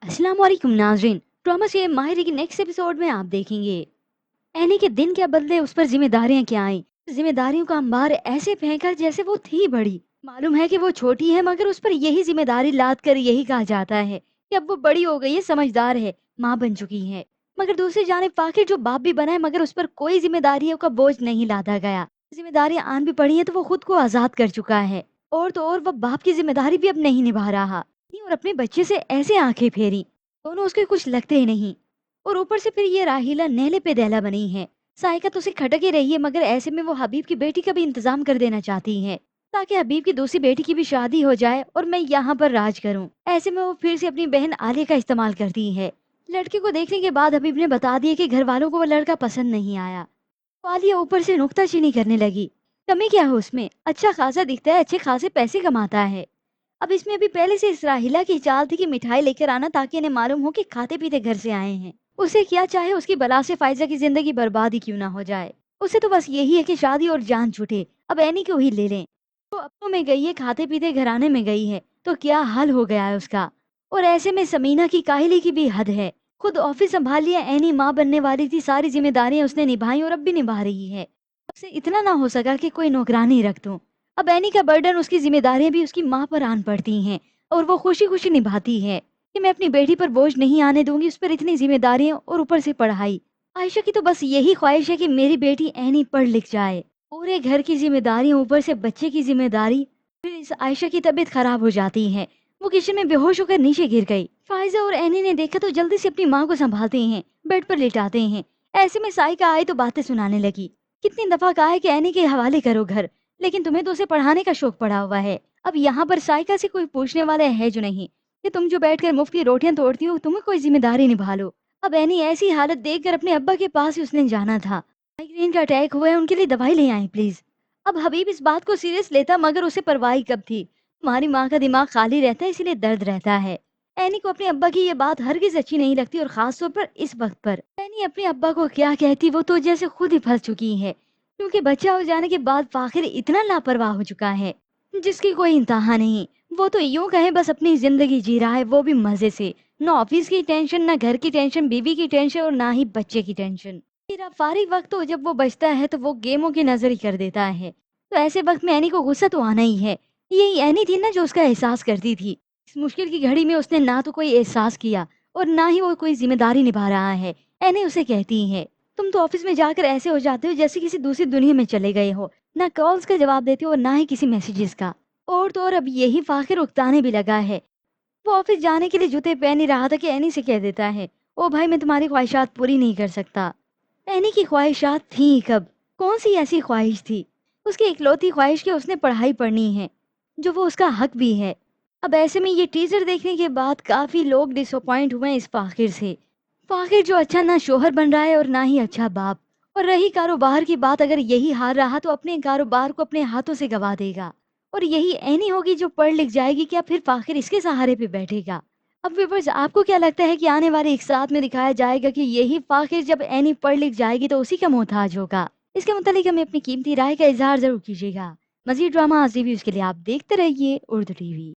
अस्सलाम वालेकुम नाज़रीन। ड्रामा से माहिर की नेक्स्ट एपिसोड में आप देखेंगे एनी के दिन क्या बदले, उस पर जिम्मेदारियां क्या आई। जिम्मेदारियों का अंबार ऐसे फेंका जैसे वो थी बड़ी। मालूम है कि वो छोटी है, मगर उस पर यही जिम्मेदारी लाद कर यही कहा जाता है कि अब वो बड़ी हो गई है, समझदार है, माँ बन चुकी है। मगर दूसरी जाने फाकिर जो बाप भी बना है, मगर उस पर कोई जिम्मेदारियों का बोझ नहीं लादा गया। जिम्मेदारियां आन भी पड़ी है तो वो खुद को आजाद कर चुका है। और तो और वो बाप की जिम्मेदारी भी अब नहीं निभा रहा और अपने बच्चे से ऐसे आंखें फेरी, दोनों उसके कुछ लगते ही नहीं। और ऊपर से फिर ये राहीला नेले पे दहला बनी है। साइका तो उसे खटक ही रही है, मगर ऐसे में वो हबीब की बेटी का भी इंतजाम कर देना चाहती है ताकि हबीब की दूसरी बेटी की भी शादी हो जाए और मैं यहाँ पर राज करूँ। ऐसे में वो फिर से अपनी बहन आलिया का इस्तेमाल करती है। लड़के को देखने के बाद हबीब ने बता दिया कि घर वालों को वो लड़का पसंद नहीं आया। तो आलिया ऊपर से नुक्ताचीनी करने लगी। कमी क्या है उसमें, अच्छा खासा दिखता है, अच्छे खासे पैसे कमाता है। अब इसमें भी पहले से इस राहिला की चाल थी कि मिठाई लेकर आना ताकि इन्हें मालूम हो कि खाते पीते घर से आए हैं। उसे क्या चाहे उसकी बला से फायजा की जिंदगी बर्बाद ही क्यों ना हो जाए। उसे तो बस यही है कि शादी और जान छूटे। अब एनी को ही ले लें। तो अपनों में गई है, खाते पीते घराने में गई है, तो क्या हाल हो गया है उसका। और ऐसे में समीना की काहिली की भी हद है। खुद ऑफिस संभाल लिया, एनी माँ बनने वाली थी, सारी जिम्मेदारियां उसने निभाई और अब भी निभा रही है। उससे इतना ना हो सका कि कोई नौकरानी रख दूं। अब एनी का बर्डन, उसकी जिम्मेदारियां भी उसकी माँ पर आन पड़ती हैं। और वो खुशी खुशी निभाती है कि मैं अपनी बेटी पर बोझ नहीं आने दूंगी, उस पर इतनी जिम्मेदारियां और ऊपर से पढ़ाई। आयशा की तो बस यही ख्वाहिश है कि मेरी बेटी एनी पढ़ लिख जाए। पूरे घर की जिम्मेदारियां, ऊपर से बच्चे की जिम्मेदारी। फिर इस आयशा की तबीयत खराब हो जाती है। वो किचन में बेहोश होकर नीचे गिर गई। फाइजा और एनी ने देखा तो जल्दी से अपनी माँ को संभालते हैं, बेड पर लिटाते हैं। ऐसे में साइका आई तो बातें सुनाने लगी। कितनी दफा कहा है कि एनी के हवाले करो घर, लेकिन तुम्हें तो उसे पढ़ाने का शौक पड़ा हुआ है। अब यहाँ पर साइका से कोई पूछने वाला है जो नहीं कि तुम जो बैठकर मुफ्त की रोटियां तोड़ती हो, तुम्हें कोई जिम्मेदारी निभा लो। अब एनी ऐसी हालत देखकर अपने अब्बा के पास ही उसने जाना था। माइग्रेन का अटैक हुआ है, उनके लिए दवाई ले आई प्लीज। अब हबीब इस बात को सीरियस लेता, मगर उसे परवाह कब थी। तुम्हारी माँ का दिमाग खाली रहता है, इसीलिए दर्द रहता है। एनी को अपने अब्बा की ये बात हरगिज अच्छी नहीं लगती, और खास तौर पर इस वक्त पर। एनी अपने अब्बा को क्या कहती, वो तो जैसे खुद ही फंस चुकी है। क्योंकि बच्चा हो जाने के बाद फाखिर इतना लापरवाह हो चुका है जिसकी कोई इंतहा नहीं। वो तो यूं कहे बस अपनी जिंदगी जी रहा है, वो भी मजे से। न ऑफिस की टेंशन, न घर की टेंशन, बीवी की टेंशन, और ना ही बच्चे की टेंशन। मेरा फारिग वक्त तो जब वो बचता है तो वो गेमों की नजर ही कर देता है। तो ऐसे वक्त में एनी को गुस्सा तो आना ही है। यही एनी थी ना जो उसका एहसास करती थी। इस मुश्किल की घड़ी में उसने ना तो कोई एहसास किया और ना ही वो कोई जिम्मेदारी निभा रहा है। एनी उसे कहती है, तुम तो ऑफिस में जाकर ऐसे हो जाते हो जैसे किसी दूसरी दुनिया में चले गए हो। ना कॉल्स का जवाब देते हो और ना ही किसी मैसेजेस का। और तो और अब यही फाखिर उकताने भी लगा है। वो ऑफिस जाने के लिए जूते पहन ही रहा था कि एनी से कह देता है, ओ भाई मैं तुम्हारी ख्वाहिशात पूरी नहीं कर सकता। एनी की ख्वाहिशात थी कब, कौन सी ऐसी ख्वाहिश थी। उसकी इकलौती ख्वाहिश कि उसने पढ़ाई पढ़नी है, जो वो उसका हक भी है। अब ऐसे में ये टीजर देखने के बाद काफी लोग डिसअपॉइंट हुए हैं इस फाखिर से। फाखिर जो अच्छा ना शोहर बन रहा है और ना ही अच्छा बाप। और रही कारोबार की बात, अगर यही हार रहा तो अपने कारोबार को अपने हाथों से गवा देगा। और यही ऐनी होगी जो पढ़ लिख जाएगी, क्या फिर फाखिर इसके सहारे पे बैठेगा। अब व्यूअर्स, आपको क्या लगता है कि आने वाले एक साथ में दिखाया जाएगा कि यही फाखिर जब ऐनी पढ़ लिख जाएगी तो उसी का मोहताज होगा। इसके मुतालिक हमें अपनी कीमती राय का इजहार जरूर कीजिएगा। मजीद ड्रामा रिव्यूज के लिए आप देखते रहिए उर्दू टीवी।